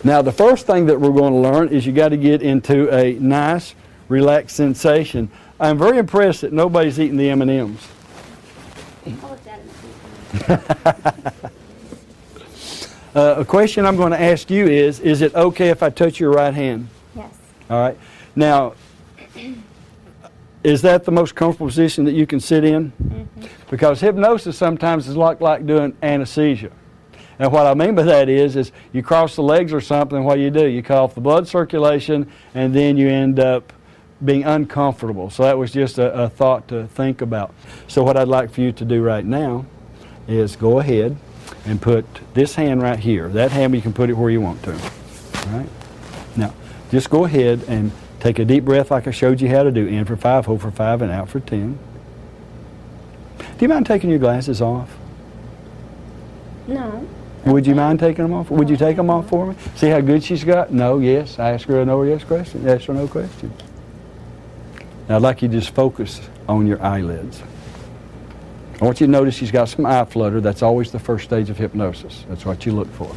Now, the first thing that we're going to learn is you got to get into a nice, relaxed sensation. I'm very impressed that nobody's eating the M&Ms. A question I'm going to ask you is it okay if I touch your right hand? Yes. All right. Now, is that the most comfortable position that you can sit in? Mm-hmm. Because hypnosis sometimes is like doing anesthesia. And what I mean by that is you cross the legs or something, what you do? You cut off the blood circulation, and then you end up being uncomfortable. So that was just a thought to think about. So what I'd like for you to do right now is go ahead and put this hand right here. That hand, you can put it where you want to. All right? Now, just go ahead and take a deep breath like I showed you how to do. In for 5, hold for 5, and out for 10. Do you mind taking your glasses off? No. Would you mind taking them off? Would you take them off for me? See how good she's got? No, yes. I ask her a no or yes question. Yes or no question. Now I'd like you to just focus on your eyelids. I want you to notice she's got some eye flutter. That's always the first stage of hypnosis. That's what you look for.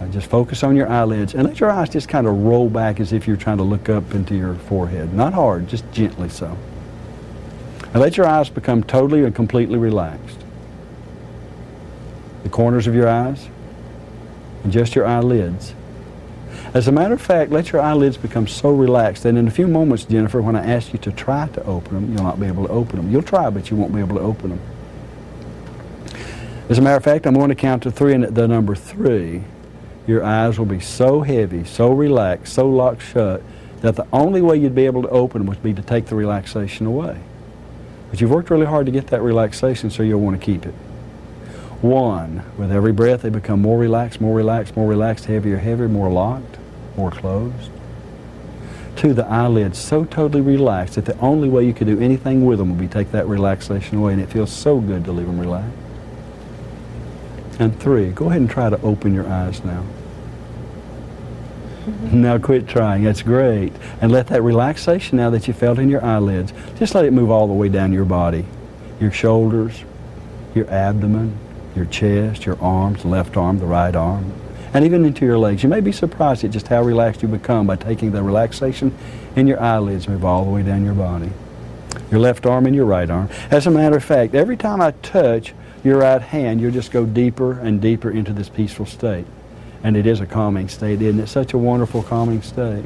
Now just focus on your eyelids and let your eyes just kind of roll back as if you're trying to look up into your forehead. Not hard, just gently so. And let your eyes become totally and completely relaxed. The corners of your eyes and just your eyelids. As a matter of fact, let your eyelids become so relaxed that in a few moments, Jennifer, when I ask you to try to open them, you'll not be able to open them. You'll try, but you won't be able to open them. As a matter of fact, I'm going to count to 3, and at the number 3, your eyes will be so heavy, so relaxed, so locked shut, that the only way you'd be able to open them would be to take the relaxation away. But you've worked really hard to get that relaxation, so you'll want to keep it. 1, with every breath they become more relaxed, heavier, heavier, more locked, more closed. 2, the eyelids so totally relaxed that the only way you could do anything with them would be take that relaxation away, and it feels so good to leave them relaxed. And 3, go ahead and try to open your eyes now. Now quit trying, that's great. And let that relaxation now that you felt in your eyelids, just let it move all the way down your body. Your shoulders, your abdomen, your chest, your arms, the left arm, the right arm, and even into your legs. You may be surprised at just how relaxed you become by taking the relaxation in your eyelids, move all the way down your body. Your left arm and your right arm. As a matter of fact, every time I touch your right hand, you'll just go deeper and deeper into this peaceful state. And it is a calming state, isn't it? Such a wonderful calming state.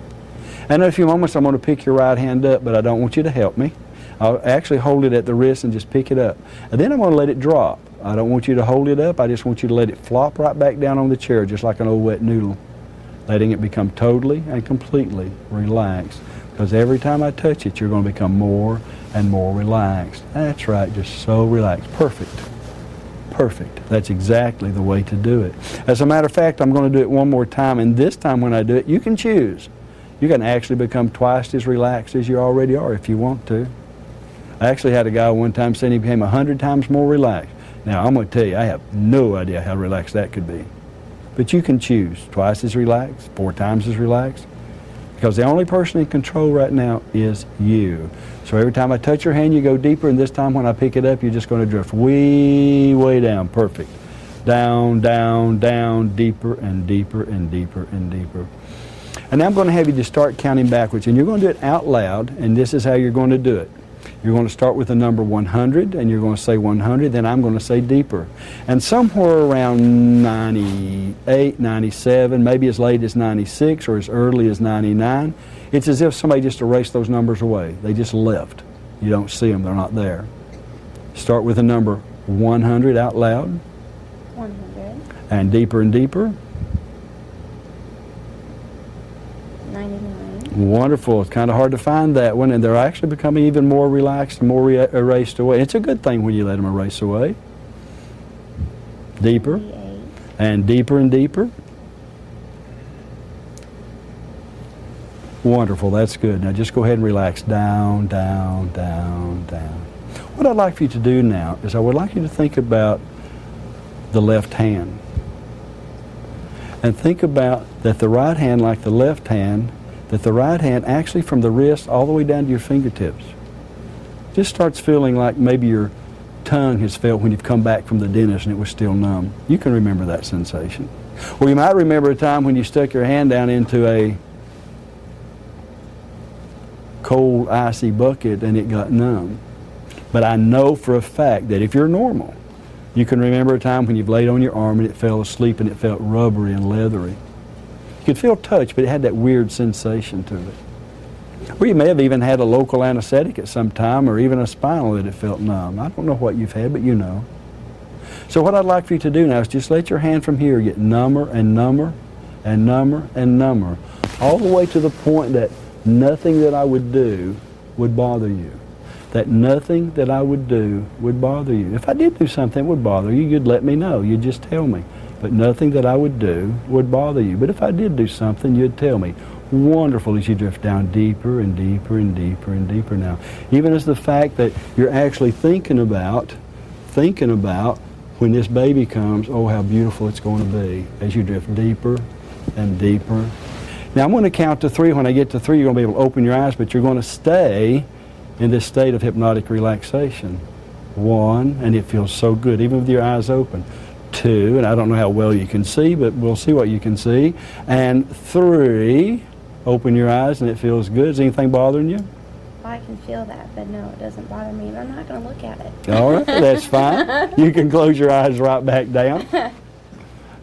And in a few moments I'm going to pick your right hand up, but I don't want you to help me. I'll actually hold it at the wrist and just pick it up. And then I'm going to let it drop. I don't want you to hold it up. I just want you to let it flop right back down on the chair, just like an old wet noodle, letting it become totally and completely relaxed. Because every time I touch it, you're going to become more and more relaxed. That's right, just so relaxed. Perfect. Perfect. That's exactly the way to do it. As a matter of fact, I'm going to do it one more time, and this time when I do it, you can choose. You can actually become twice as relaxed as you already are if you want to. I actually had a guy one time saying he became 100 times more relaxed. Now, I'm going to tell you, I have no idea how relaxed that could be. But you can choose twice as relaxed, 4 times as relaxed, because the only person in control right now is you. So every time I touch your hand, you go deeper, and this time when I pick it up, you're just going to drift way, way down. Perfect. Down, down, down, deeper and deeper and deeper and deeper. And now I'm going to have you to start counting backwards, and you're going to do it out loud, and this is how you're going to do it. You're going to start with the number 100, and you're going to say 100, then I'm going to say deeper. And somewhere around 98, 97, maybe as late as 96 or as early as 99, it's as if somebody just erased those numbers away. They just left. You don't see them. They're not there. Start with the number 100 out loud. 100. And deeper and deeper. 99. Wonderful. It's kind of hard to find that one, and they're actually becoming even more relaxed and more erased away. It's a good thing when you let them erase away. Deeper. 98. And deeper and deeper. Wonderful. That's good. Now just go ahead and relax. Down, down, down, down. What I'd like for you to do now is I would like you to think about the left hand. And think about that the right hand, like the left hand, that the right hand actually from the wrist all the way down to your fingertips just starts feeling like maybe you're tongue has felt when you've come back from the dentist and it was still numb. You can remember that sensation. Or you might remember a time when you stuck your hand down into a cold, icy bucket and it got numb. But I know for a fact that if you're normal, you can remember a time when you've laid on your arm and it fell asleep and it felt rubbery and leathery. You could feel touch, but it had that weird sensation to it. Or you may have even had a local anesthetic at some time, or even a spinal that it felt numb. I don't know what you've had, but you know. So what I'd like for you to do now is just let your hand from here get number and number and number and number, all the way to the point that nothing that I would do would bother you. That nothing that I would do would bother you. If I did do something that would bother you, you'd let me know. You'd just tell me. But nothing that I would do would bother you. But if I did do something, you'd tell me. Wonderful as you drift down deeper and deeper and deeper and deeper now. Even as the fact that you're actually thinking about when this baby comes, oh, how beautiful it's going to be as you drift deeper and deeper. Now, I'm going to count to 3. When I get to 3, you're going to be able to open your eyes, but you're going to stay in this state of hypnotic relaxation. 1, and it feels so good, even with your eyes open. 2, and I don't know how well you can see, but we'll see what you can see. And 3, open your eyes, and it feels good. Is anything bothering you? I can feel that, but no, it doesn't bother me, and I'm not going to look at it. All right, that's fine. You can close your eyes right back down.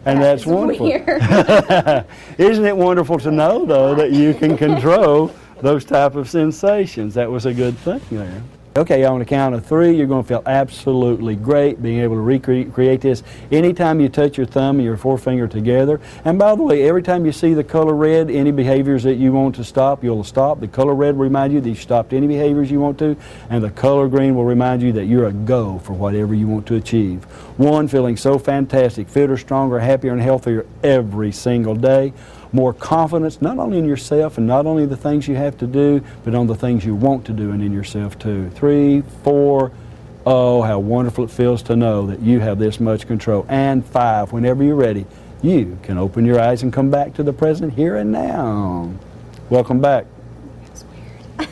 And that's wonderful. Weird. Isn't it wonderful to know, though, that you can control those type of sensations? That was a good thing there. Okay, on the count of 3, you're going to feel absolutely great being able to recreate this anytime you touch your thumb and your forefinger together. And by the way, every time you see the color red, any behaviors that you want to stop, you'll stop. The color red will remind you that you stopped any behaviors you want to, and the color green will remind you that you're a go for whatever you want to achieve. 1, feeling so fantastic, fitter, stronger, happier, and healthier every single day. More confidence, not only in yourself and not only the things you have to do, but on the things you want to do and in yourself too. 3, 4, oh, how wonderful it feels to know that you have this much control. And 5, whenever you're ready, you can open your eyes and come back to the present here and now. Welcome back. That's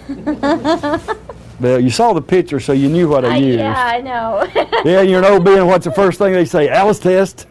weird. Well, you saw the picture, so you knew what I used. Yeah, I know. Yeah, you're an OB, and what's the first thing they say? Alice test.